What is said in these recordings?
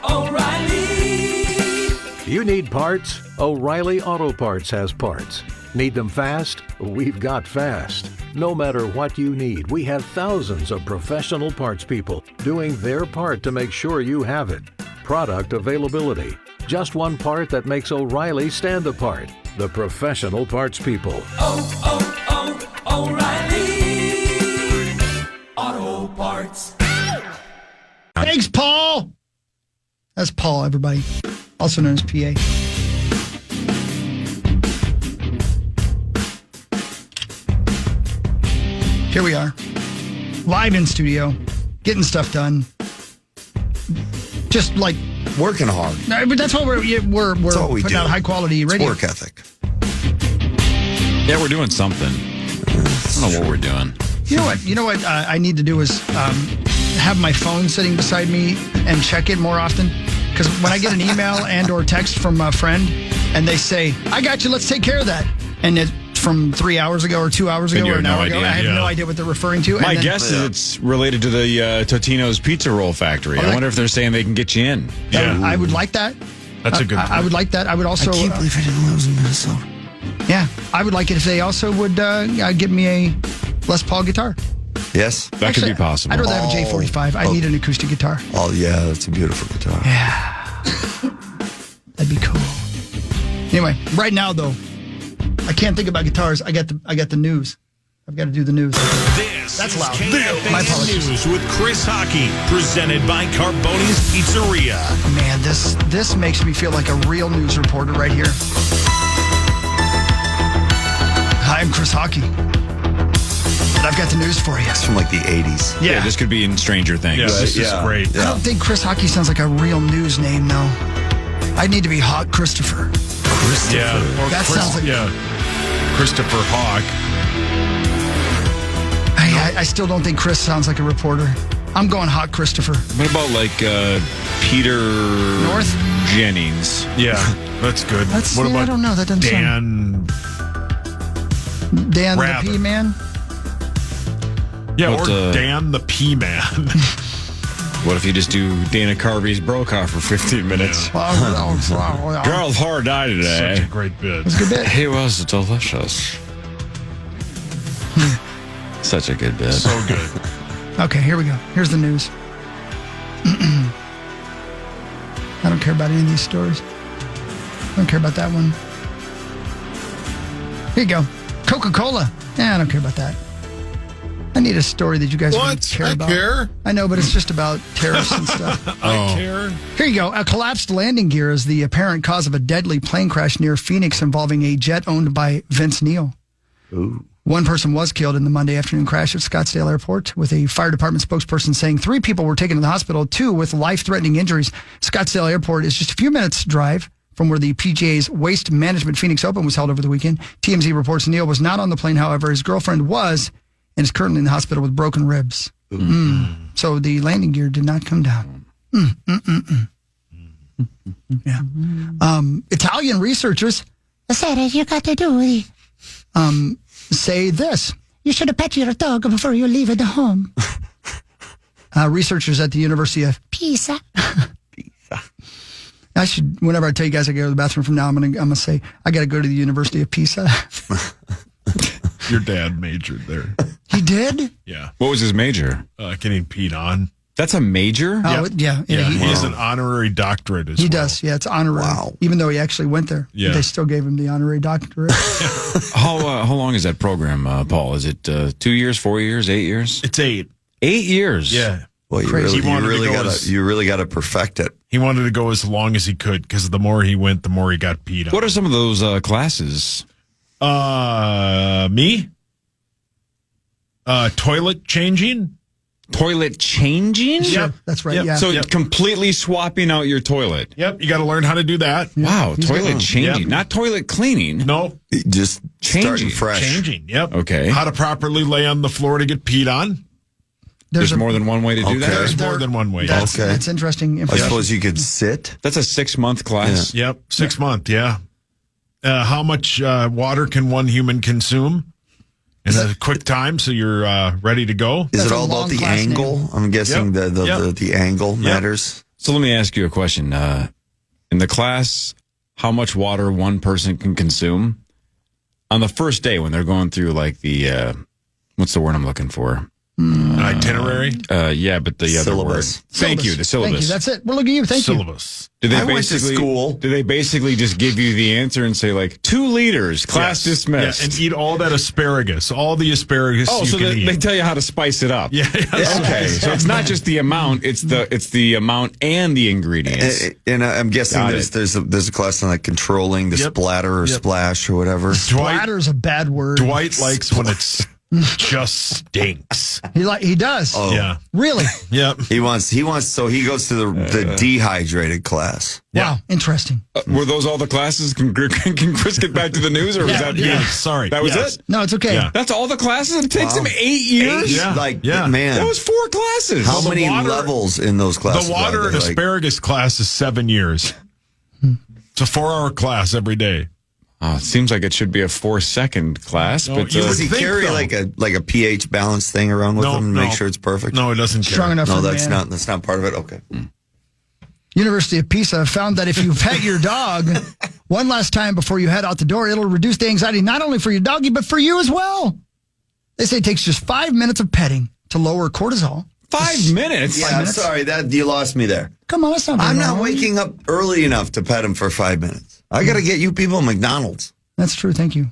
O'Reilly! You need parts? O'Reilly Auto Parts has parts. Need them fast? We've got fast. No matter what you need, we have thousands of professional parts people doing their part to make sure you have it. Product availability. Just one part that makes O'Reilly stand apart. The professional parts people. O'Reilly Auto Parts. Thanks, Paul. That's Paul, everybody. Also known as PA. Here we are. Live in studio. Getting stuff done. Just like... Working hard. No, but that's what we're putting out high quality radio. It's work ethic. Yeah, we're doing something. I don't know what we're doing. You know what I need to do is have my phone sitting beside me and check it more often. Because when I get an email and or text from a friend and they say, I got you, let's take care of that. And it's from 3 hours ago or 2 hours ago or an hour ago. I have no idea what they're referring to. My guess is it's related to the Totino's Pizza Roll Factory. I wonder if they're saying they can get you in. Yeah. I would like that. That's a good point. I would like that. I would also... I can't believe I didn't lose in Minnesota. Yeah. I would like it if they also would give me a Les Paul guitar. Yes? That could be possible. I'd rather have a J45. I need an acoustic guitar. Oh, yeah, that's a beautiful guitar. Yeah. That'd be cool. Anyway, right now, though, I can't think about guitars. I got the news. I've got to do the news. That's loud. My apologies. News with Chris Hockey, presented by Carboni's Pizzeria. Man, this makes me feel like a real news reporter right here. Hi, I'm Chris Hockey. And I've got the news for you. It's from like the 80s. Yeah, this could be in Stranger Things. Yeah, this is great. I don't think Chris Hockey sounds like a real news name, though. I need to be Hawk Christopher. Yeah, or That sounds like... Christopher Hawk. I still don't think Chris sounds like a reporter. I'm going Hawk Christopher. What about like Peter North Jennings? Yeah, that's good. What about I don't know. That doesn't Dan? Dan Rather. the P-Man? Yeah, But, or Dan the P-Man. What if you just do Dana Carvey's Brokaw for 15 minutes? Gerald Hoare died today. Such a great bit. It's a good bit. He was delicious. Such a good bit. So good. Okay, here we go. Here's the news. I don't care about any of these stories. I don't care about that one. Here you go. Coca-Cola. Yeah, I don't care about that. I need a story that you guys really care about. Care. I know, but it's just about tariffs and stuff. I care. Here you go. A collapsed landing gear is the apparent cause of a deadly plane crash near Phoenix involving a jet owned by Vince Neil. Ooh. One person was killed in the Monday afternoon crash at Scottsdale Airport, with a fire department spokesperson saying 3 people were taken to the hospital, 2 with life-threatening injuries. Scottsdale Airport is just a few minutes' drive from where the PGA's Waste Management Phoenix Open was held over the weekend. TMZ reports Neil was not on the plane, however. His girlfriend was and is currently in the hospital with broken ribs. So the landing gear did not come down. Yeah. Italian researchers say this. You should have pet your dog before you leave the home. Researchers at the University of Pisa. I should, whenever I tell you guys I go to the bathroom from now, I'm gonna say, I got to go to the University of Pisa. Your dad majored there. He did? Yeah. What was his major? Getting peed on. That's a major? Oh, yeah. He has an honorary doctorate as well. He does. Yeah, it's honorary. Wow. Even though he actually went there. Yeah. They still gave him the honorary doctorate. How long is that program, Paul? Is it 2 years, 4 years, 8 years? It's 8. 8 years? Yeah. Well, you really got to perfect it. He wanted to go as long as he could because the more he went, the more he got peed on. What are some of those classes? Me? Toilet changing? Toilet changing? Sure, that's right. Yep. Yeah. So completely swapping out your toilet. Yep, you got to learn how to do that. Wow, toilet changing, Yep. not toilet cleaning. No, Just Changing. starting fresh. changing. Yep. Okay. How to properly lay on the floor to get peed on. There's more than one way to do Okay. that? There's more than one way. That's, Okay. that's interesting I information. suppose you could sit. That's a 6-month class. Yep, 6 month. Yeah. How much water can one human consume? in a quick time, so you're ready to go. Is That's it a all long about the class angle? name. I'm guessing Yep. the angle matters. So let me ask you a question. In the class, how much water one person can consume on the first day when they're going through like the what's the word I'm looking for? Itinerary? Yeah, but the other word. Syllabus. Thank you. The syllabus. Thank you. That's it. Well, look at you. Thank you. Syllabus. Do they I went to school. Do they basically just give you the answer and say like 2 liters, class Yes. dismissed? Yeah, and eat all that asparagus, all the asparagus Oh, you so can they eat. tell you how to spice it up. Yeah. Okay, so it's not just the amount; it's the amount and the ingredients. And I'm guessing Got there's a class on like controlling the Yep. splatter or splash or whatever. Dwight Bladder's a bad word. Dwight likes when it's just stinks. He does. Oh. Yeah. Really? Yep. He wants. So he goes to the dehydrated class. Wow. Interesting. Were those all the classes? Can Chris get back to the news, or was that Yeah. Sorry. That was Yes. it? No, it's okay. Yeah. That's all the classes. It takes him 8 years. Yeah. Like Yeah. man, That was 4 classes. how the many water- levels in those classes? The water are and there? Like, asparagus class is 7 years. It's a 4-hour class every day. Oh, it seems like it should be a 4-second class, No, but you does he think, carry though. like a pH balance thing around with him to make sure it's perfect? No, it doesn't care. Strong enough No, for that's man. not part of it. Okay. University of Pisa found that if you pet your dog one last time before you head out the door, it'll reduce the anxiety not only for your doggy, but for you as well. They say it takes just 5 minutes of petting to lower cortisol. 5 minutes. Yeah, I'm minutes? sorry that you lost me there. Come on, that's not I'm very not long. waking up early enough to pet him for 5 minutes. I got to get you people McDonald's. That's true. Thank you.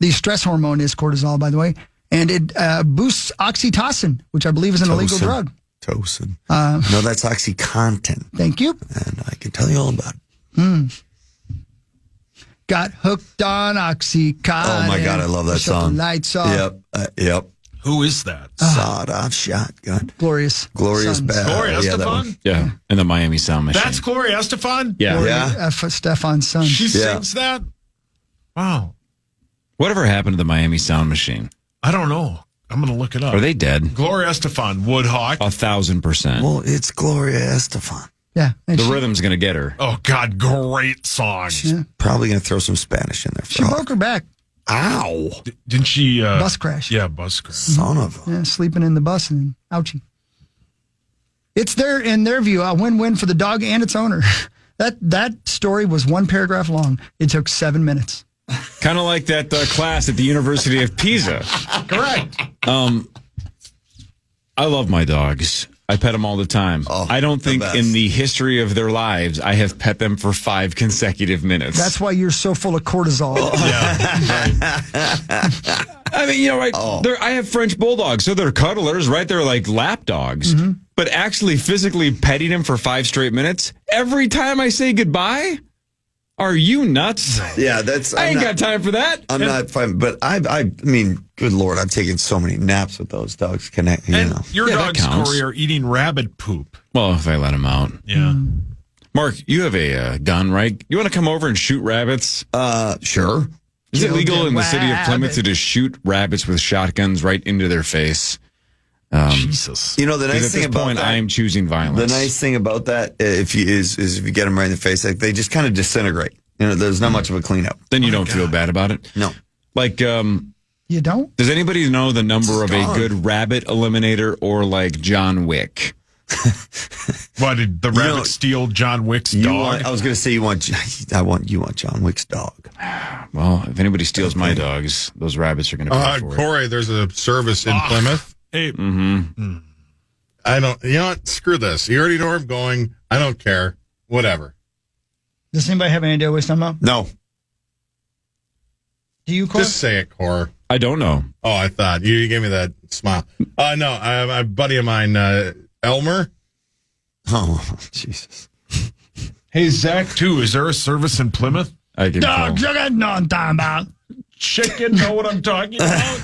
The stress hormone is cortisol, by the way, and it boosts oxytocin, which I believe is an illegal drug. Tocin. No, that's OxyContin, Thank you. and I can tell you all about it. Got hooked on Oxycontin. Oh my God, I love that Shut the song. lights off. Yep. Who is that? Sawed-off shotgun. Glorious. Glorious Sons. bad. Gloria yeah, that Estefan? one. Yeah, and the Miami Sound Machine. That's Gloria Estefan? yeah. Gloria Yeah. Stefan's son. She Yeah. sings that? Wow. Whatever happened to the Miami Sound Machine? I don't know. I'm going to look it up. Are they dead? Gloria Estefan, Woodhawk. 1,000%. Well, it's Gloria Estefan. Yeah. And The she, rhythm's gonna get her. Oh, God, great song. Probably going to throw some Spanish in there. she broke her back. Ow. Didn't she? Bus crash. Yeah, bus crash. Son of a. Yeah, sleeping in the bus and ouchie. It's in their view, a win-win for the dog and its owner. That story was 1 paragraph long. It took 7 minutes. Kind of like that class at the University of Pisa. Correct. I love my dogs. I pet them all the time. Oh, I don't the think best. in the history of their lives I have pet them for 5 consecutive minutes. That's why you're so full of cortisol. I mean, you know, right? Oh. I have French bulldogs, so they're cuddlers, right? They're like lap dogs. Mm-hmm. But actually physically petting them for 5 straight minutes, every time I say goodbye, are you nuts? Yeah, that's. I ain't got time for that. I'm not fine, but I mean, good Lord, I've taken so many naps with those dogs. You And know. your Yeah, that dogs, counts. Corey, are eating rabbit poop. Well, if I let them out. Yeah. Mark, you have a gun, right? You want to come over and shoot rabbits? Sure. Is it Killed legal a in the city of Plymouth to rabbit. just shoot rabbits with shotguns right into their face? Jesus. You know the Because nice at thing this about point, that. I am choosing violence. The nice thing about that, if you get them right in the face, like, they just kind of disintegrate. You know, there's not much of a cleanup. Then you don't feel bad about it. No. Like, You don't? does anybody know the number of a gone. good rabbit eliminator or like John Wick? Why did the rabbit steal John Wick's dog? I was going to say you want John Wick's dog. Well, if anybody steals my dogs, those rabbits are going to pay for it. Corey, there's a service in Plymouth. Hey, I don't, you know what? Screw this. You already know where I'm going. I don't care. Whatever. Does anybody have any idea what he's talking about? No. Do you, Corey? Just say it, Cor. I don't know. Oh, I thought you gave me that smile. No, a buddy of mine, Elmer. Oh, Jesus. hey, Zach, too, is there a service in Plymouth? I can Dog, call. you know what I'm talking about. Chicken, know what I'm talking about?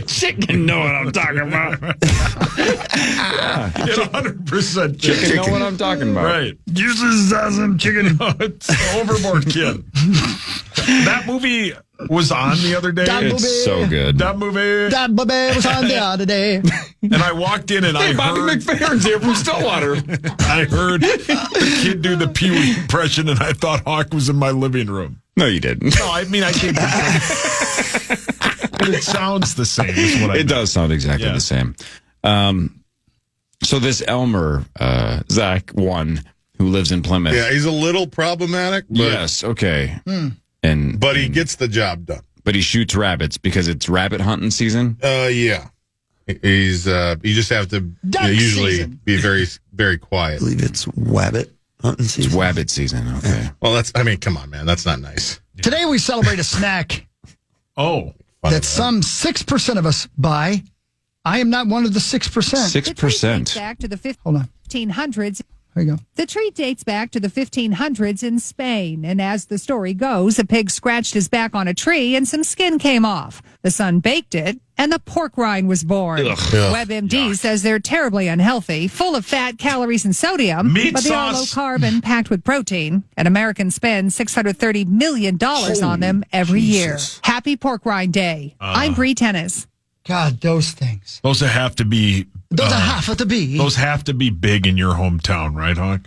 Chicken know what I'm talking about. Get 100% Chicken know what I'm talking about. Right. Jesus, some chicken. It's overboard, kid. That movie, was on the other day. That movie. It's so good. That movie. That baby was on the other day. And I walked in and I Bobby heard McFerrin's here from Stillwater. I heard the kid do the Pee Wee impression, and I thought Hawk was in my living room. No, you didn't. No, I mean I can't. But it sounds the same. Is what I It does sound exactly the same. So this Elmer, Zach, who lives in Plymouth. Yeah, he's a little problematic, but, Yes, okay. but he gets the job done. But he shoots rabbits because it's rabbit hunting season. Yeah. He's you just have to Duck usually season. be very, very quiet. I believe it's wabbit hunting It's season. rabbit season. Okay. Well, come on, man. That's not nice. Today we celebrate a snack Oh, that some 6% of us buy. I am not one of the 6%. 6%. Back to the Hold on. 1500s. There you go. The treat dates back to the 1500s in Spain, and as the story goes, a pig scratched his back on a tree and some skin came off. The son baked it, and the pork rind was born. WebMD says they're terribly unhealthy, full of fat, calories, and sodium, Meat but they are low sauce. carb and packed with protein. And Americans spend $630 million on them every year. Happy Pork Rind Day. I'm Bree Tennis. God, those things. those have to be. Those are half of the bee. Those have to be big in your hometown, right, Hawk?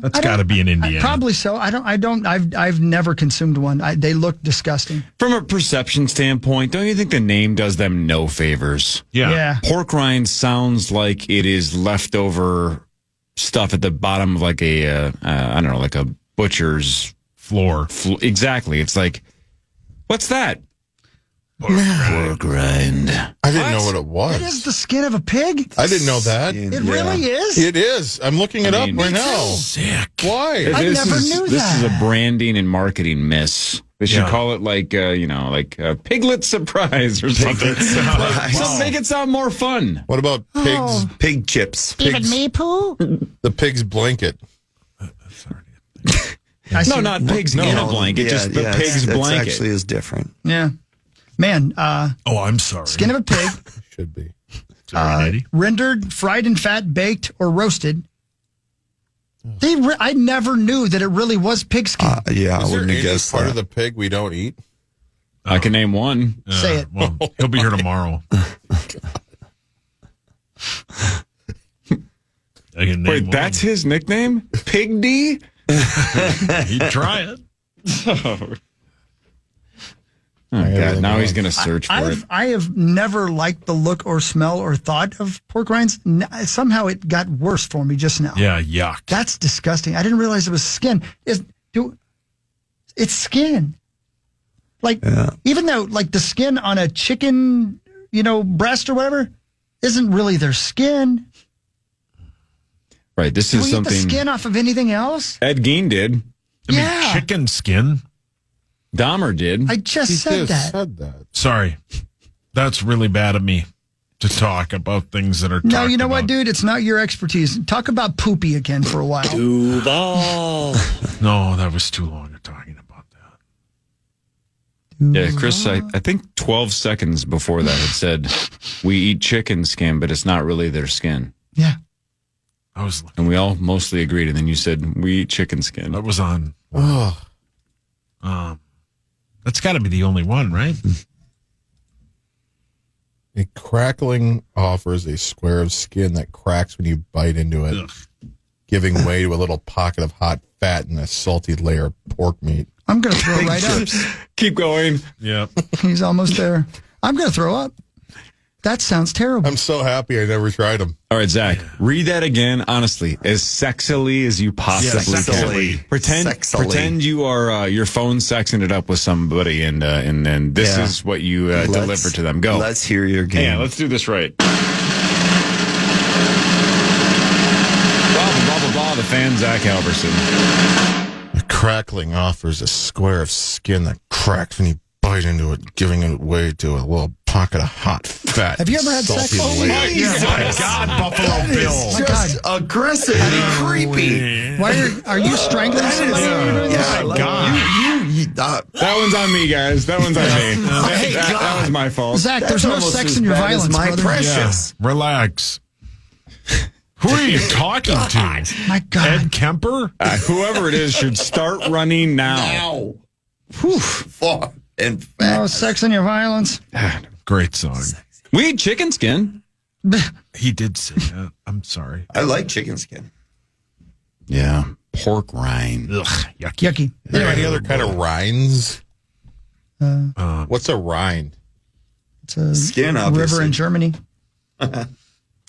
That's got to be in Indiana. Probably so. I've never consumed one. They look disgusting. From a perception standpoint, don't you think the name does them no favors? Yeah. Pork rind sounds like it is leftover stuff at the bottom of like a, I don't know, like a butcher's Floor. Exactly. It's like, what's that? Pork rind. I didn't know what it was. It is the skin of a pig? I didn't know that. It really is? It is. I'm looking it up mean, right now. Sick. Why? I never knew This that. is a branding and marketing miss. They should Yeah. call it like, Piglet Surprise or something. Just make it sound more fun. What about pigs? Pig chips. Even me, Pooh? The pig's blanket. No, not pigs in a blanket, just the pig's that's blanket. actually is different. Yeah. Man, Oh, I'm sorry. skin of a pig, Should be. Sorry, Eddie. rendered, fried in fat, baked, or roasted. I never knew that it really was pig skin. Yeah, I Is there wouldn't have any guessed part that. of the pig we don't eat? I can name one. Say it. Well, he'll be here tomorrow. I can name Wait, one. that's his nickname? Pig D? He'd try it. Oh, God, now he's going to search for it. I have never liked the look or smell or thought of pork rinds. Somehow it got worse for me just now. Yeah, yuck. That's disgusting. I didn't realize it was skin. It's skin. Like, even though, like, the skin on a chicken, breast or whatever, isn't really their skin. Right, this Do is we eat the something skin off of anything else? Ed Gein did. I mean, Yeah. chicken skin. Dahmer did. I just said that. said that. Sorry. That's really bad of me to talk about things that are No, talked you know what, about. dude? It's not your expertise. Talk about poopy again for a while. No, that was too long of talking about that. Yeah, Chris, I think 12 seconds before that it said, we eat chicken skin, but it's not really their skin. Yeah. I was And we all mostly agreed. And then you said, we eat chicken skin. that was on. Oh, That's got to be the only one, right? a crackling offers a square of skin that cracks when you bite into it, Ugh. giving way to a little pocket of hot fat and a salty layer of pork meat. I'm going to throw right up. Keep going. Yeah. He's almost there. I'm going to throw up. That sounds terrible. I'm so happy I never tried them. All right, Zach, read that again, honestly, as sexily as you possibly Sexily. can. Pretend Sexily. you are your phone sexing it up with somebody, and then this Yeah. is what you deliver to them. Go. Let's hear your game. Yeah, let's do this right. Blah, blah, blah, blah, blah, the fan, Zach Halverson. A crackling offers a square of skin that cracks when you bite into it, giving it way to a little pocket of hot fat. Have you ever had salty sex? layer. My God, Buffalo Bill. Just aggressive and creepy. Why are you strangling somebody? when you're doing this? Yeah, my God. That one's on me, guys. That one's on me. That was my fault. Zach, there's no almost sex as in your bad as violence, my brother. precious. Yeah, relax. Who are you talking to? My God. Ed Kemper? Whoever it is should start running now. Far and No fast. sex in your violence. Great song. We eat chicken skin. He did say that. I'm sorry. I like chicken skin. Yeah. Pork rind. Ugh, yucky. Yucky. Are there any other kind of rinds? What's a rind? It's a Skin, river obviously. in Germany.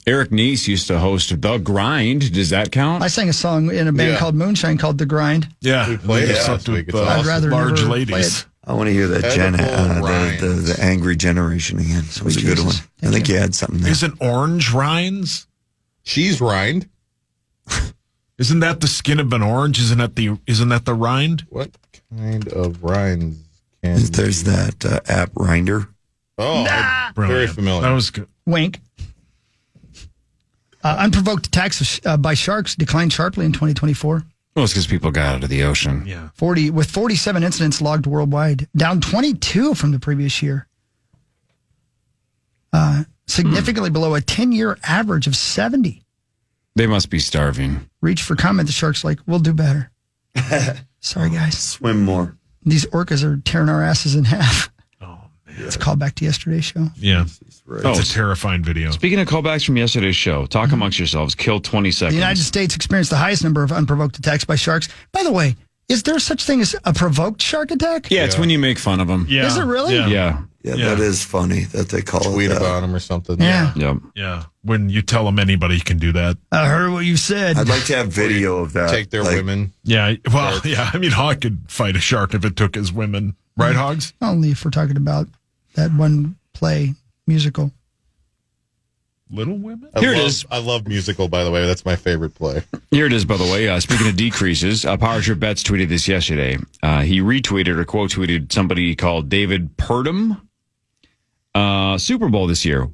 Eric Neese used to host The Grind. Does that count? I sang a song in a band Yeah. called Moonshine called The Grind. Yeah. We played They it slept last week. with, It's awesome. I'd rather large never play ladies. it. I want to hear that Edible rinds. the angry generation again. It was a good one. Jesus. I think you had something there. Isn't orange rinds? Cheese rind? Isn't that the skin of an orange? Isn't that the rind? What kind of rinds can There's that app Rinder. Oh, very Brilliant. familiar. That was good. Wink. Unprovoked attacks by sharks declined sharply in 2024. Well, it's because people got out of the ocean. Yeah. 47 incidents logged worldwide, down 22 from the previous year. Significantly below a 10-year average of 70. They must be starving. Reach for comment. The shark's like, we'll do better. Sorry, guys. Swim more. These orcas are tearing our asses in half. Oh, man. It's a callback to yesterday's show. Yeah. Right. Oh, It's a terrifying video. Speaking of callbacks from yesterday's show, talk amongst yourselves. Kill 20 The seconds. United States experienced the highest number of unprovoked attacks by sharks. By the way, is there such thing as a provoked shark attack? Yeah, it's when you make fun of them. Yeah. Is it really? Yeah. Yeah. Yeah, Yeah. that is funny that they call tweet it that. about them or something? Yeah. Yep. Yeah. When you tell them anybody can do that. I heard what you said. I'd like to have video of that. Take their Like, women. Yeah. Well, yeah. I mean, Hawk could fight a shark if it took his women. Right, Hogs? Only if we're talking about that one play musical. Little women? Here it is. I love musical, by the way. That's my favorite play. Here it is, by the way. Speaking of decreases, Power Trip Bets tweeted this yesterday. He retweeted or quote tweeted somebody called David Purdom. Super Bowl this year,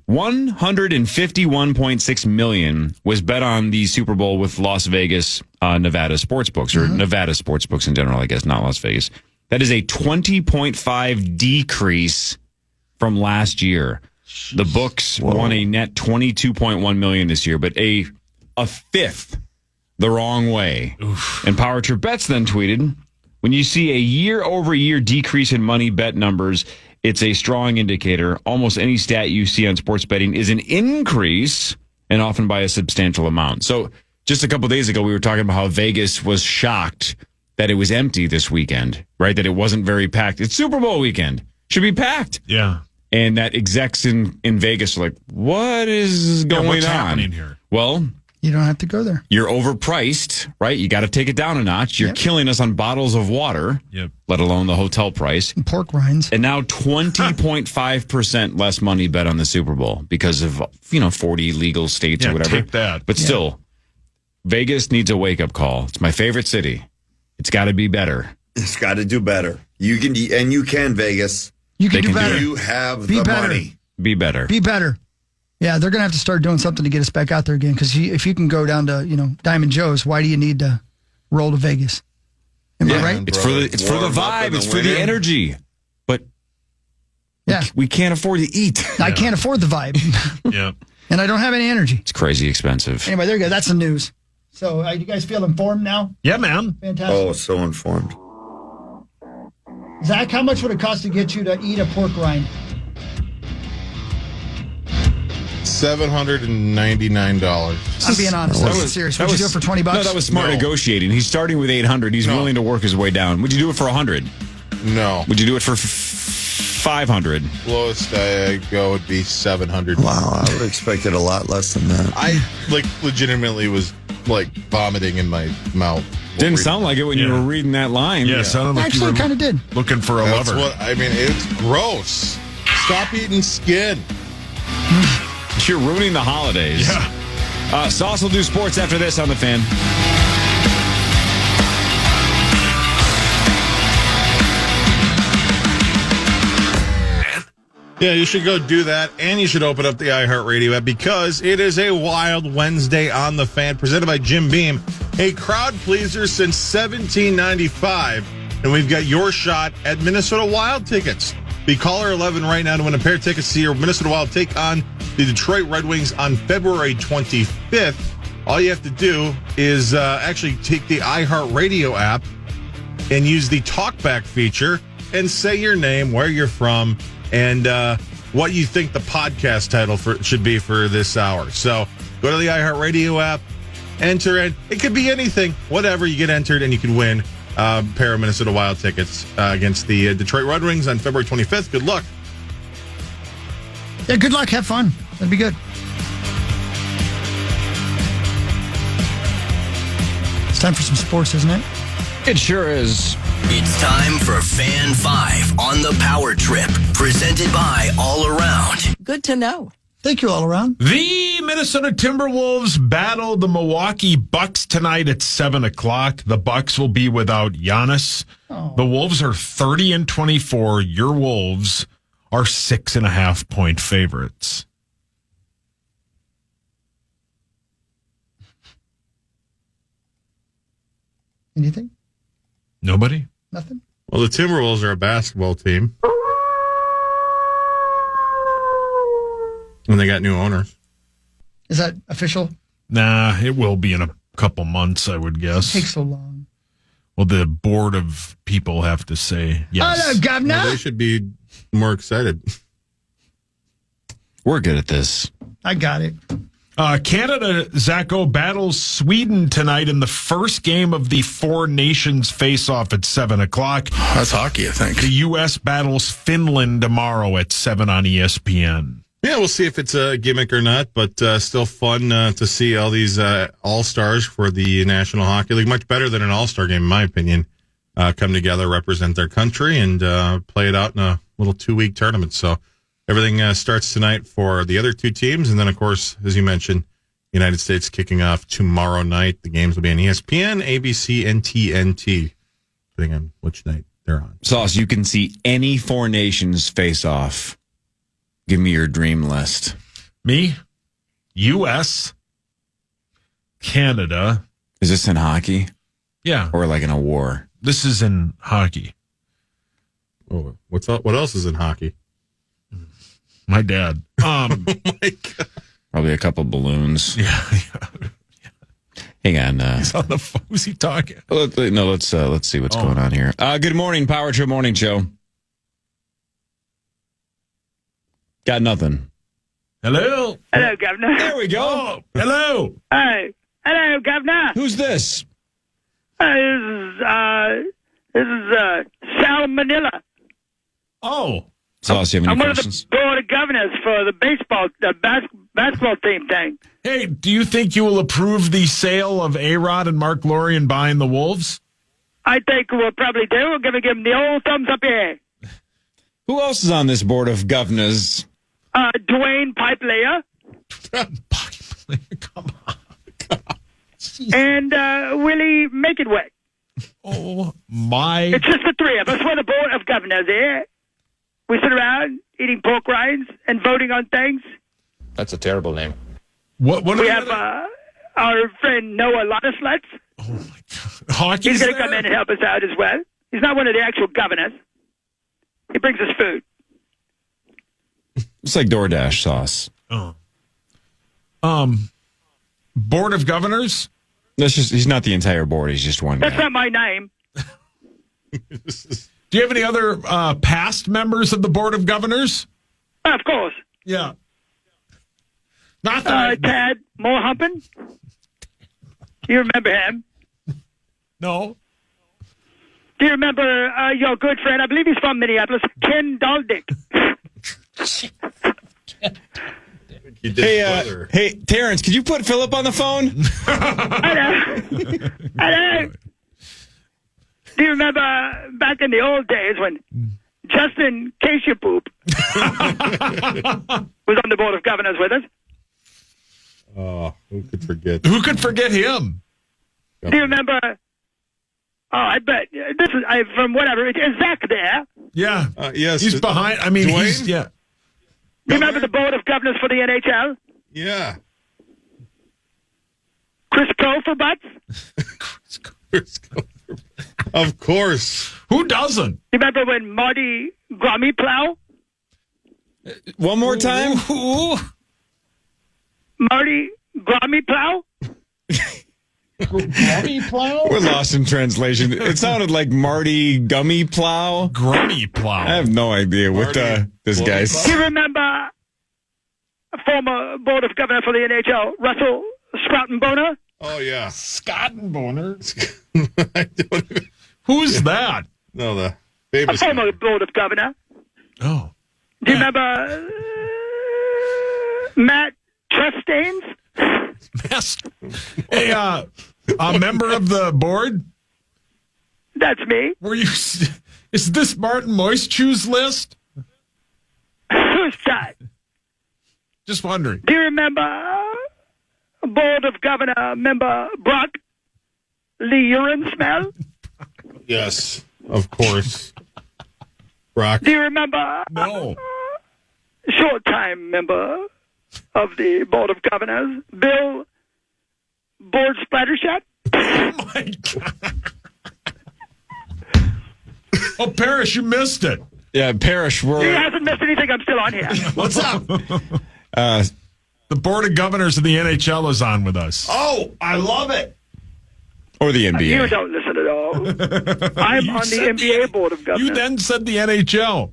$151.6 million was bet on the Super Bowl with Las Vegas, Nevada sportsbooks, or Nevada sportsbooks in general, I guess, not Las Vegas. That is a 20.5 decrease from last year. The books won a net 22.1 million this year, but a fifth the wrong way. And Power Trip Bets then tweeted, when you see a year-over-year decrease in money bet numbers, it's a strong indicator. Almost any stat you see on sports betting is an increase, and often by a substantial amount. So just a couple of days ago, we were talking about how Vegas was shocked that it was empty this weekend, right? That it wasn't very packed. It's Super Bowl weekend. Should be packed. Yeah. And that execs in Vegas are like, what is going what's on? happening here? Well, You don't have to go there. you're overpriced, right? You got to take it down a notch. You're killing us on bottles of water, Yep. let alone the hotel price. And pork rinds. And now 20.5% less money bet on the Super Bowl because of, 40 legal states Yeah, or whatever. take that. But still, Vegas needs a wake-up call. It's my favorite city. It's got to be better. It's got to do better. You can, Vegas. You can They do can do better. You have Be the better. money. Be better. Be better. Yeah, they're going to have to start doing something to get us back out there again. Because if you can go down to, Diamond Joe's, why do you need to roll to Vegas? Am I right? It's for the Warm up in vibe. the It's for the winter. energy. But Yeah. we can't afford to eat. I can't afford the vibe. Yeah. And I don't have any energy. It's crazy expensive. Anyway, there you go. That's the news. So you guys feel informed now? Yeah, man. Fantastic. Oh, so informed. Zach, how much would it cost to get you to eat a pork rind? $799. I'm being honest. I'm being serious. Would you do it for $20? No, that was smart No. negotiating. He's starting with 800. He's No. willing to work his way down. Would you do it for 100? No. Would you do it for 500? Lowest I go would be 700. Wow, I would have expected a lot less than that. I legitimately was vomiting in my mouth. Didn't sound like it when you Yeah. were reading that line. Yeah, sounded like Actually, you it kind of did. were looking for a That's lover. what I mean. It's gross. Stop eating skin. You're ruining the holidays. Yeah. Sauce will do sports after this on the Fan. Yeah, you should go do that, and you should open up the iHeartRadio app because it is a wild Wednesday on the Fan, presented by Jim Beam, a crowd pleaser since 1795, and we've got your shot at Minnesota Wild tickets. Be caller 11 right now to win a pair of tickets to see your Minnesota Wild take on the Detroit Red Wings on February 25th. All you have to do is actually take the iHeartRadio app and use the talkback feature. and say your name, where you're from, and what you think the podcast title should be for this hour. So go to the iHeartRadio app, enter it. It could be anything, whatever. You get entered, and you can win a pair of Minnesota Wild tickets against the Detroit Red Wings on February 25th. Good luck. Yeah, good luck. Have fun. That'd be good. It's time for some sports, isn't it? It sure is. It's time for Fan 5 on the Power Trip, presented by All Around. Good to know. Thank you, all around. The Minnesota Timberwolves battle the Milwaukee Bucks tonight at 7:00. The Bucks will be without Giannis. The Wolves are 30-24. Your Wolves are 6.5-point favorites. Anything? Nobody? Nothing? Well, the Timberwolves are a basketball team. And they got new owners. Is that official? Nah, it will be in a couple months, I would guess. It takes so long. Well, the board of people have to say yes. Hello, Governor. Well, they should be more excited. We're good at this. I got it. Canada, Zacho, battles Sweden tonight in the first game of the Four Nations face-off at 7:00. That's hockey, I think. The U.S. battles Finland tomorrow at 7 on ESPN. Yeah, we'll see if it's a gimmick or not, but still fun to see all these all-stars for the National Hockey League. Much better than an all-star game, in my opinion. Come together, represent their country, and play it out in a little 2-week tournament. So everything starts tonight for the other two teams. And then, of course, as you mentioned, United States kicking off tomorrow night. The games will be on ESPN, ABC, and TNT, depending on which night they're on. Sauce, you can see any Four Nations face off. Give me your dream list. Me, U.S., Canada. Is this in hockey? Yeah. Or like in a war? This is in hockey. Oh, what else is in hockey? My dad. Oh my God. Probably a couple balloons. Yeah. Hang on. He's on the phone. Who's he talking? Let's see what's going on here. Good morning, Power Trip Morning Show. Got nothing. Hello. Hello, Governor. There we go. Oh, hello. Hey. Hello, Governor. Who's this? This is Sal Manila. Oh. Sauce, you have I'm any one questions? of the board of governors for the basketball team thing. Hey, do you think you will approve the sale of A-Rod and Mark Lorian buying the Wolves? I think we'll probably do. We're going to give them the old thumbs up here. Who else is on this board of governors? Dwayne Pipelayer. Come on. And Willie Make It Wet. Oh, my. It's just the three of us. We're the board of governors here. We sit around eating pork rinds and voting on things. That's a terrible name. What We have our friend Noah Lotusluts. Oh, my God. Hockey's He's going to there? come in and help us out as well. He's not one of the actual governors. He brings us food. It's like DoorDash sauce. Oh. Board of Governors? He's not the entire board. He's just one That's guy. not my name. Do you have any other past members of the Board of Governors? Of course. Yeah. Not that Tad Morehumpin. You remember him? No. Do you remember your good friend? I believe he's from Minneapolis, Ken Daldick. Hey, Terrence, could you put Philip on the phone? Hello. Do you remember back in the old days when Justin Cashew-Poop was on the board of governors with us? Oh, who could forget? Who could forget him? Do you remember? Oh, I bet this is from whatever. Is Zach there? Yeah. Yes. He's behind. I mean, Dwayne? he's, yeah. You remember the board of governors for the NHL? Yeah. Chris Kofer-Butts? Of course. Who doesn't? You remember when Marty Grommy-Plow? One more time? Marty Grommy-Plow? Gummy plow? We're lost in translation. It sounded like Marty Gummy Plow. Grummy plow. I have no idea what this guy's. Do you remember a former Board of Governor for the NHL, Russell Scrouton-Boner? Oh, yeah. Scott and Boner. I don't even... Who's that? No, the A famous former Board of Governor. Oh. Do you remember Matt Trustains? Hey, a member of the board? That's me. Were you? Is this Martin Moistchu's list? Who's that? Just wondering. Do you remember Board of Governor member Brock Lee Urine Smell? Yes, of course. Brock. Do you remember No. short-time member of the Board of Governors, Bill Board Splattershot? Oh, my God. Oh, Parrish, you missed it. Yeah, Parrish, He we're... hasn't missed anything. I'm still on here. What's up? The Board of Governors of the NHL is on with us. Oh, I love it. Or the NBA. You don't listen at all. I'm on the NBA Board of Governors. You then said the NHL.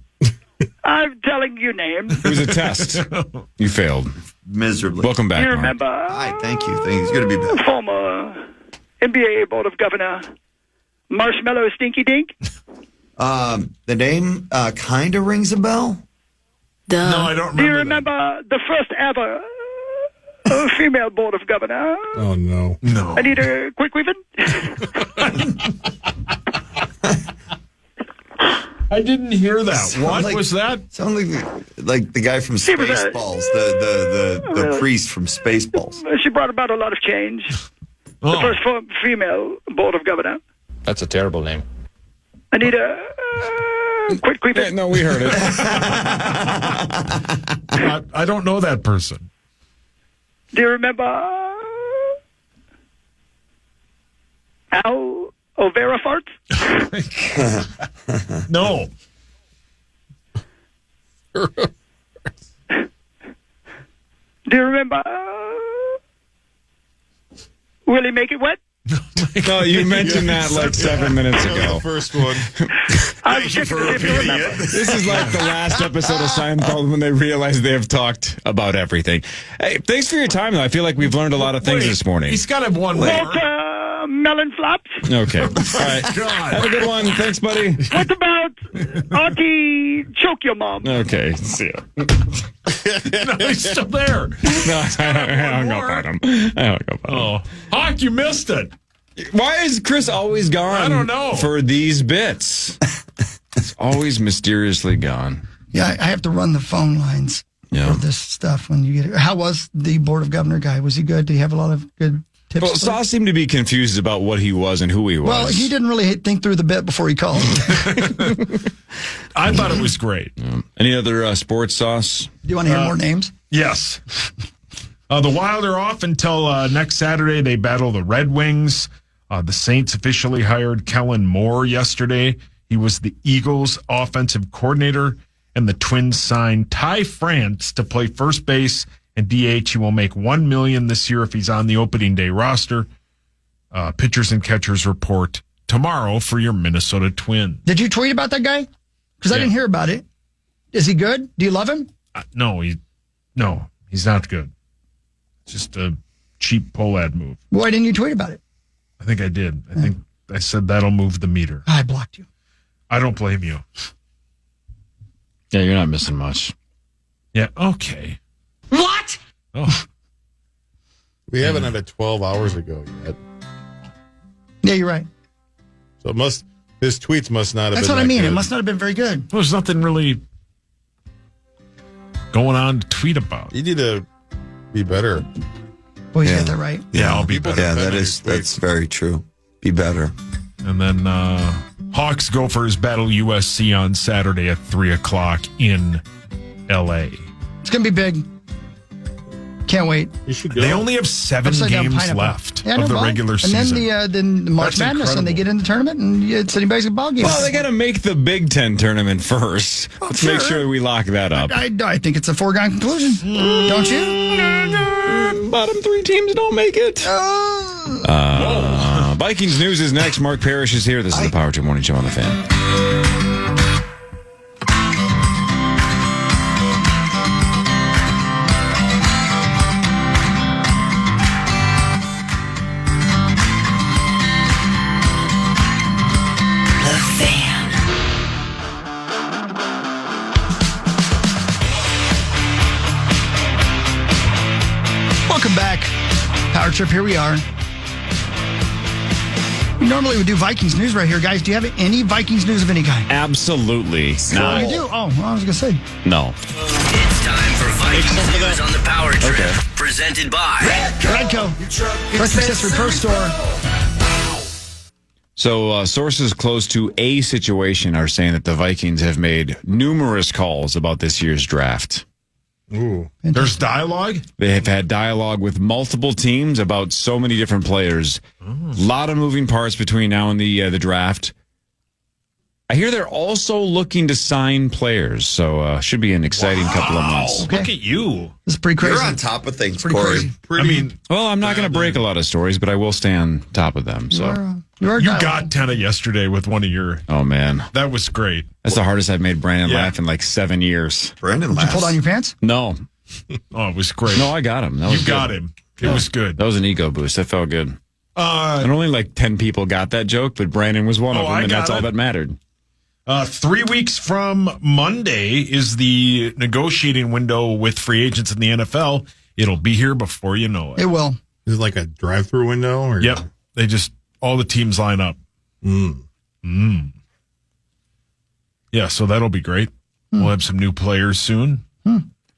I'm telling you names. It was a test. You failed. Miserably. Welcome back, Do you Mark. remember Hi, thank you. It's good to be back. former NBA Board of Governor Marshmallow Stinky Dink? The name kind of rings a bell. No, I don't remember. Do you that. remember the first ever female Board of Governor? Oh, no. No. Anita Quickweavin? I didn't hear that. Sound What like- was that? Sound like the guy from was a- Spaceballs, the priest from Spaceballs. She brought about a lot of change. The Oh. first female Board of Governor. That's a terrible name. Anita Yeah, Quickweavin. no, we heard it. I don't know that person. Do you remember Al O'Vera Farts? No. Do you remember Will he make it wet? No, you mentioned that like 7 minutes ago. The first one. I'm checking to see if you remember. This is like the last episode of Seinfeld when they realize they have talked about everything. Hey, thanks for your time, though. I feel like we've learned a lot of things this morning. He's got to have one more. Walter Melon Flops? Okay. All right. God. Have a good one. Thanks, buddy. What about Auntie Choke Your Mom? Okay. See ya. No, he's still there. No, I hung up on him. I hung up on him. Oh, Hawk, you missed it. Why is Chris always gone? I don't know. For these bits. It's always mysteriously gone. Yeah, I have to run the phone lines Yeah. for this stuff when you get it. How was the Board of Governor guy? Was he good? Did he have a lot of good tips? Well, Saw seemed to be confused about what he was and who he was. Well, he didn't really think through the bit before he called. I thought it was great. Any other sports sauce? Do you want to hear more names? Yes. The Wild are off until next Saturday. They battle the Red Wings. The Saints officially hired Kellen Moore yesterday. He was the Eagles' offensive coordinator, and the Twins signed Ty France to play first base and DH. He will make $1 million this year if he's on the opening day roster. Pitchers and catchers report tomorrow for your Minnesota Twins. Did you tweet about that guy? Because I Yeah. didn't hear about it. Is he good? Do you love him? No, he's not good. Just a cheap poll ad move. Why didn't you tweet about it? I think I did. I think I said that'll move the meter. I blocked you. I don't blame you. Yeah, you're not missing much. Yeah, okay. What? Oh, We haven't had it 12 hours ago yet. Yeah, you're right. So his tweets must not have That's been what I that mean. good. It must not have been very good. there's nothing really going on to tweet about. You need to be better. Well, you Yeah. got that right. Yeah, I'll be People better. Yeah, depend on that's your tweets. very true. Be better. And then Hawks Gophers battle USC on Saturday at 3:00 in LA. It's going to be big. Can't wait. You should go. They only have 7 Upside down games pineapple. left Yeah, no of the ball. regular and season. then the March That's Madness, and they incredible. get in the tournament, and it's anybody's ball game. Well, they got to make the Big Ten tournament first. Let's make sure. sure we lock that up. I think it's a foregone conclusion. Don't you? Bottom 3 teams don't make it. Vikings news is next. Mark Parrish is here. This is the Power Trip Morning Show on the Fan. Welcome back. Power Trip, here we are. We normally would do Vikings news right here. Guys, do you have any Vikings news of any kind? Absolutely. Oh, you do? Oh, well, I was going to say. No. It's time for Vikings news on the Power Trip. Okay. Presented by Redco, First Accessory Pro Store. So sources close to a situation are saying that the Vikings have made numerous calls about this year's draft. Ooh. There's dialogue? They have had dialogue with multiple teams about so many different players. A lot of moving parts between now and the draft. I hear they're also looking to sign players, so should be an exciting couple of months. Okay. Look at you. This is pretty crazy. You're on top of things, Pretty Corey. crazy. Well, I'm not going to break a lot of stories, but I will stay on top of them. So, You You got Tenna yesterday with one of your. oh man, That was great. that's the hardest I've made Brandon Yeah. laugh in like 7 years. Brandon Did you laughs. pull down your pants? No, Oh, it was great. no, I got him. That was You got good. him. It was good. That was an ego boost. That felt good. And only like 10 people got that joke, but Brandon was one of them, I and got that's all it. that mattered. 3 weeks from Monday is the negotiating window with free agents in the NFL. It'll be here before you know it. It will. Is it like a drive-through window? Or Yep. They just, all the teams line up. Yeah, so that'll be great. We'll have some new players soon.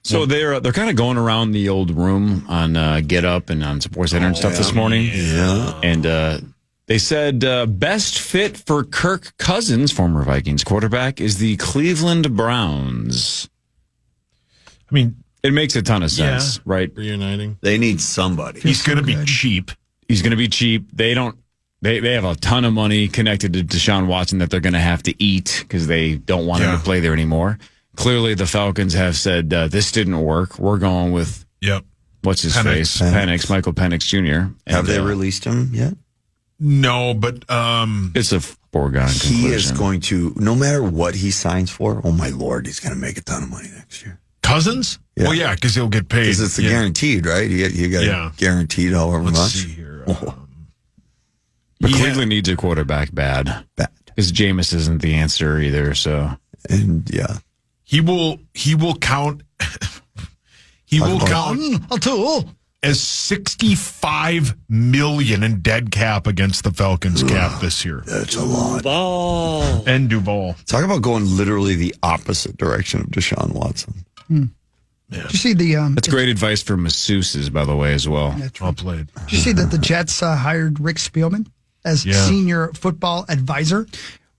So they're kind of going around the old room on Get Up and on Sports Center and stuff this morning. Yeah. And they said best fit for Kirk Cousins, former Vikings quarterback, is the Cleveland Browns. I mean, It makes a ton of sense, right? Reuniting. They need somebody. he's going to be cheap. He's going to be cheap. They have a ton of money connected to Deshaun Watson that they're going to have to eat because they don't want him to play there anymore. Clearly, the Falcons have said this didn't work. We're going with what's his face, Penix, Michael Penix Jr. Have they released him yet? No, but it's a foregone conclusion. He is going to, no matter what he signs for, oh my Lord, he's going to make a ton of money next year. Cousins? Yeah. Well, yeah, because he'll get paid. Because it's the guaranteed, right? You got guaranteed however Let's much. see here. But Cleveland needs a quarterback bad. Because Jameis isn't the answer either. So, and yeah, he will count. He will count as $65 million in dead cap against the Falcons cap this year. That's a lot. And Duval. Talk about going literally the opposite direction of Deshaun Watson. Did you see the? that's great advice for masseuses, by the way, as well. Well played. Did you see that the Jets hired Rick Spielman as senior football advisor?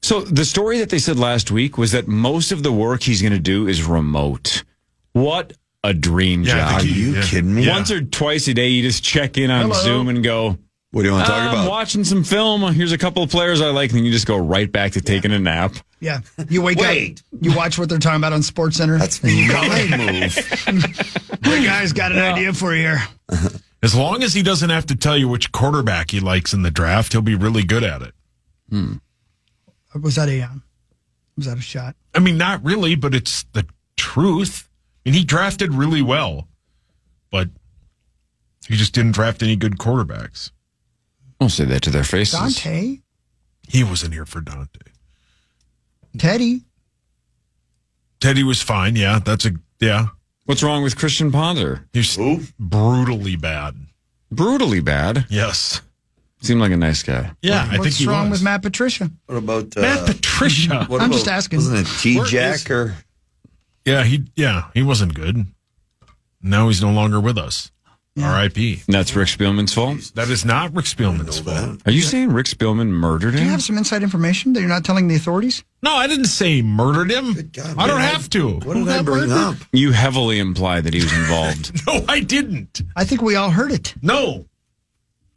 So the story that they said last week was that most of the work he's going to do is remote. What a dream job. Are you kidding me? Once or twice a day, you just check in on Zoom and go, what do you want to talk about? I'm watching some film. Here's a couple of players I like. And then you just go right back to taking a nap. Yeah. You wake up, you watch what they're talking about on Sports Center. That's my move. The guy's got an idea for you here. As long as he doesn't have to tell you which quarterback he likes in the draft, he'll be really good at it. Was that a shot? I mean, not really, but it's the truth. I mean, he drafted really well, but he just didn't draft any good quarterbacks. Don't say that to their faces. Dante? He wasn't here for Dante. Teddy was fine. Yeah, What's wrong with Christian Ponder? He's brutally bad. Brutally bad? Yes. Seemed like a nice guy. Yeah, I think What's he wrong was. with Matt Patricia? What about Matt Patricia? I'm just asking. Wasn't it T-Jack or? Yeah, he wasn't good. Now he's no longer with us. R.I.P. And that's Rick Spielman's fault? That is not Rick Spielman's fault. Are you saying Rick Spielman murdered Do you him? have some inside information that you're not telling the authorities? No, I didn't say he murdered him. God, I don't have to. What did I bring up? You heavily implied that he was involved. No, I didn't. I think we all heard it. No,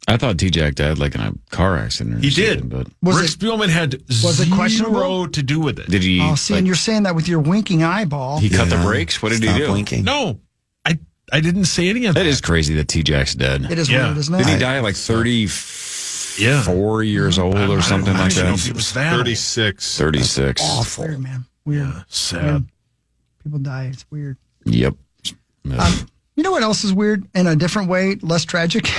I thought T-Jack died like in a car accident or he something, did. but Rick Spielman had it questionable? zero to do with it. did he Oh, see, and you're saying that with your winking eyeball. he cut the brakes? What did he Stop do? blinking. No, I didn't see any of that. That is crazy that T-Jack's dead. It is weird, isn't it? Did he die at like 34 years old or something like I don't know if that? he was that 36. 36. Awful. Weird, man. Weird. Yeah, sad. Weird. People die. It's weird. Yep. You know what else is weird in a different way, less tragic?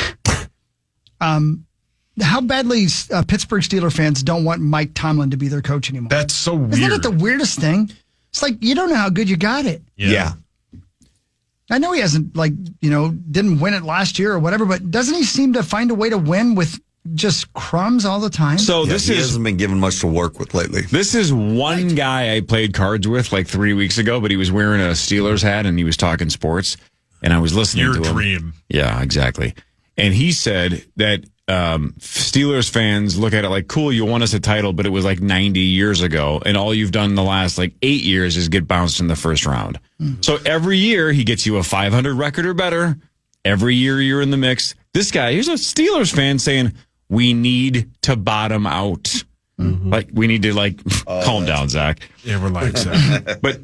How badly Pittsburgh Steelers fans don't want Mike Tomlin to be their coach anymore. That's so weird. Isn't that the weirdest thing? It's like, you don't know how good you got it. Yeah. I know he hasn't, didn't win it last year or whatever, but doesn't he seem to find a way to win with just crumbs all the time? So He hasn't been given much to work with lately. This is one guy I played cards with like 3 weeks ago, but he was wearing a Steelers hat and he was talking sports, and I was listening Your to him. dream. Yeah, exactly. And he said that Steelers fans look at it like, cool, you won us a title, but it was like 90 years ago, and all you've done in the last 8 years is get bounced in the first round. Mm-hmm. So every year he gets you a 500 record or better. Every year you're in the mix. This guy, here's a Steelers fan saying, we need to bottom out. Mm-hmm. We need to calm down, Zach. Yeah, relax, Zach. But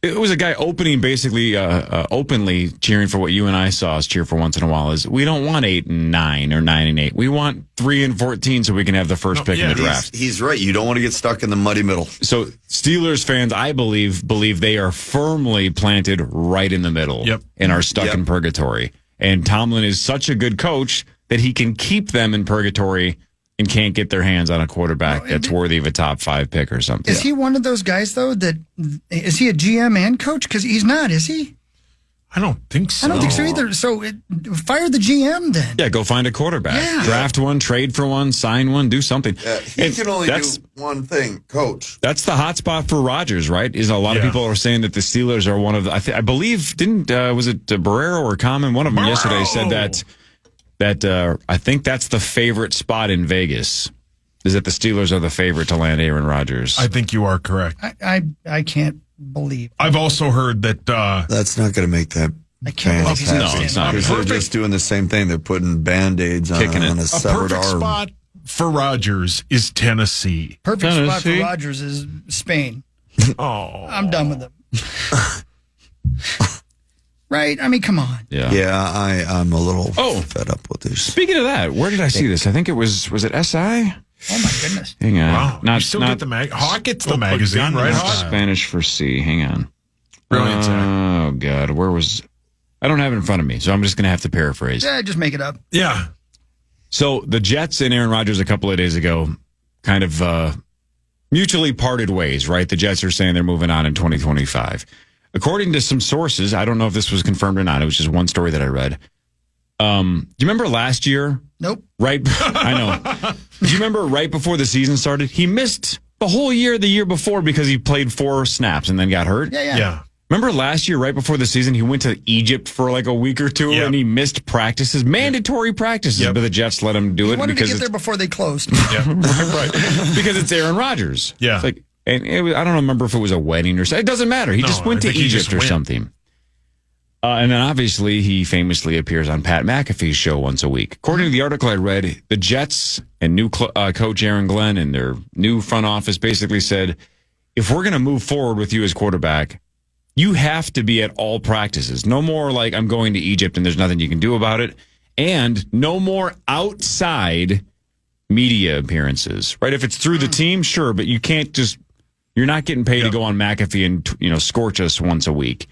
it was a guy basically openly cheering for what you and I saw us cheer for once in a while. Is we don't want 8 and 9 or 9 and 8. We want 3 and 14 so we can have the first pick in the draft. He's right. You don't want to get stuck in the muddy middle. So Steelers fans, I believe they are firmly planted right in the middle. Yep. And are stuck in purgatory. And Tomlin is such a good coach that he can keep them in purgatory and can't get their hands on a quarterback that's worthy of a top 5 pick or something. Is he one of those guys, though, is he a GM and coach? Because he's not, is he? I don't think so. I don't think so either. So fire the GM then. Yeah, go find a quarterback. Yeah. Draft one, trade for one, sign one, do something. He can only do one thing, coach. That's the hot spot for Rodgers, right? Is a lot of people are saying that the Steelers are one of the, I believe, was it Barrero or Common? One of them yesterday said that I think that's the favorite spot in Vegas, is that the Steelers are the favorite to land Aaron Rodgers. I think you are correct. I can't believe. I've also heard that that's not going to make that. I can't believe he's no, it's not. Because they're just doing the same thing. They're putting Band-Aids on a severed perfect arm. spot for Rodgers is Tennessee. Perfect spot for Rodgers is Spain. Oh, I'm done with him. Right? I mean, come on. Yeah, I'm a little fed up with this. Speaking of that, where did I see this? I think it was it SI? Oh my goodness! Hang on, wow. not you still get the Hawk gets the magazine, right? Hawk? Spanish for C. Hang on. Brilliant. Oh God, where was? I don't have it in front of me, so I'm just going to have to paraphrase. Yeah, just make it up. Yeah. So the Jets and Aaron Rodgers a couple of days ago kind of mutually parted ways, right? The Jets are saying they're moving on in 2025. According to some sources, I don't know if this was confirmed or not. It was just one story that I read. Do you remember last year? Nope. Right. I know. Do you remember right before the season started? He missed the whole year the year before because he played 4 snaps and then got hurt. Yeah. Remember last year, right before the season, he went to Egypt for a week or two and he missed practices, mandatory practices, but the Jets let him do it. He wanted because to get there before they closed. Yeah, right. Because it's Aaron Rodgers. Yeah. It's and I don't remember if it was a wedding or something. It doesn't matter. He just went to Egypt or something. And then obviously he famously appears on Pat McAfee's show once a week. According to the article I read, the Jets and new coach Aaron Glenn and their new front office basically said, if we're going to move forward with you as quarterback, you have to be at all practices. No more I'm going to Egypt and there's nothing you can do about it. And no more outside media appearances, right? If it's through the team, sure, but you can't you're not getting paid to go on McAfee and, scorch us once a week.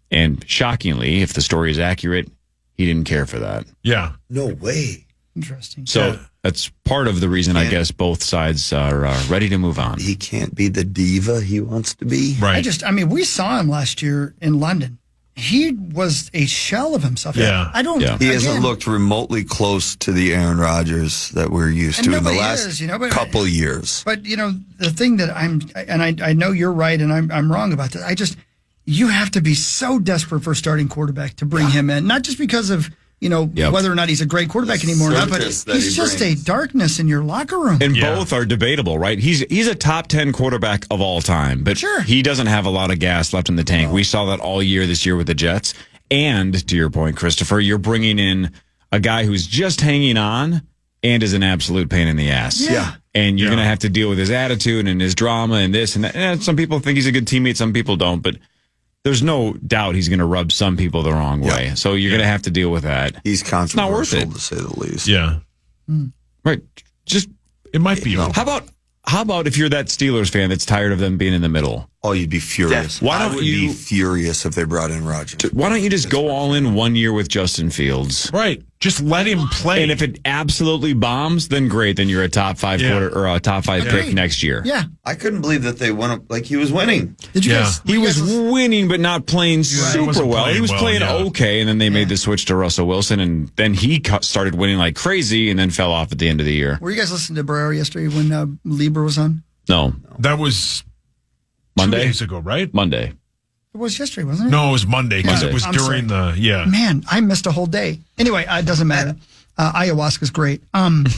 And shockingly, if the story is accurate, he didn't care for that. Yeah. No way. Interesting. So that's part of the reason, I guess, both sides are ready to move on. He can't be the diva he wants to be. Right. We saw him last year in London. He was a shell of himself. Yeah. He hasn't looked remotely close to the Aaron Rodgers that we're used to in the last couple years. But, the thing that I know you're right and I'm wrong about that. You have to be so desperate for a starting quarterback to bring him in, not just because of, whether or not he's a great quarterback anymore or not, but he's just a darkness in your locker room. And both are debatable, right? He's a top 10 quarterback of all time, but he doesn't have a lot of gas left in the tank. We saw that all year this year with the Jets. And to your point, Christopher, you're bringing in a guy who's just hanging on and is an absolute pain in the ass. Yeah. And you're going to have to deal with his attitude and his drama and this and that. And some people think he's a good teammate, some people don't, but there's no doubt he's going to rub some people the wrong way. So you're going to have to deal with that. He's controversial, not worth it, to say the least. Yeah. Right. Just it might be. How about if you're that Steelers fan that's tired of them being in the middle? Oh, you'd be furious. Why I don't would you be furious if they brought in Rodgers? Why don't you just go all in 1 year with Justin Fields? Right. Just let him play. And if it absolutely bombs, then great. Then you're a top 5 quarter or a top 5 pick next year. Yeah. I couldn't believe that they went up like he was winning. Did you guys? He was winning, but not playing super wasn't well. playing He was well, playing yeah. okay, and then they made the switch to Russell Wilson, and then he started winning like crazy, and then fell off at the end of the year. Were you guys listening to Barrero yesterday when Lieber was on? No. That was Monday? 2 days ago, right? Monday. It was yesterday, wasn't it? No, it was Monday because Monday. it was I'm during sorry. Man, I missed a whole day. Anyway, it doesn't matter. Ayahuasca's great. Barrero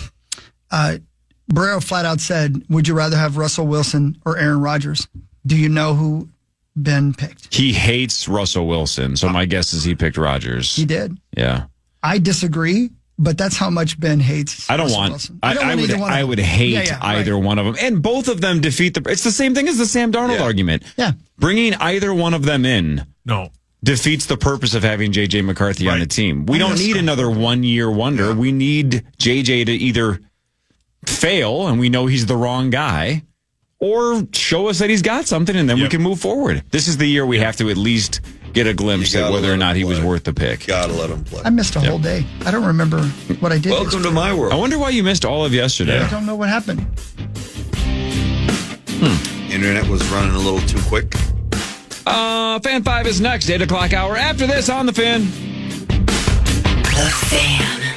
flat out said, would you rather have Russell Wilson or Aaron Rodgers? Do you know who Ben picked? He hates Russell Wilson, so my guess is he picked Rodgers. He did. Yeah. I disagree, but that's how much Ben hates I don't Russell want. Wilson. I would hate either one of them, and both of them defeat the. It's the same thing as the Sam Darnold argument. Yeah, bringing either one of them in defeats the purpose of having JJ McCarthy on the team. We don't need another 1 year wonder. Yeah. We need JJ to either fail, and we know he's the wrong guy, or show us that he's got something, and then we can move forward. This is the year we have to at least get a glimpse at whether or not he was worth the pick. Gotta let him play. I missed a whole day. I don't remember what I did. Welcome to my world. I wonder why you missed all of yesterday. I don't know what happened. Internet was running a little too quick. Fan 5 is next, 8 o'clock hour. After this on The Fan. The Fan.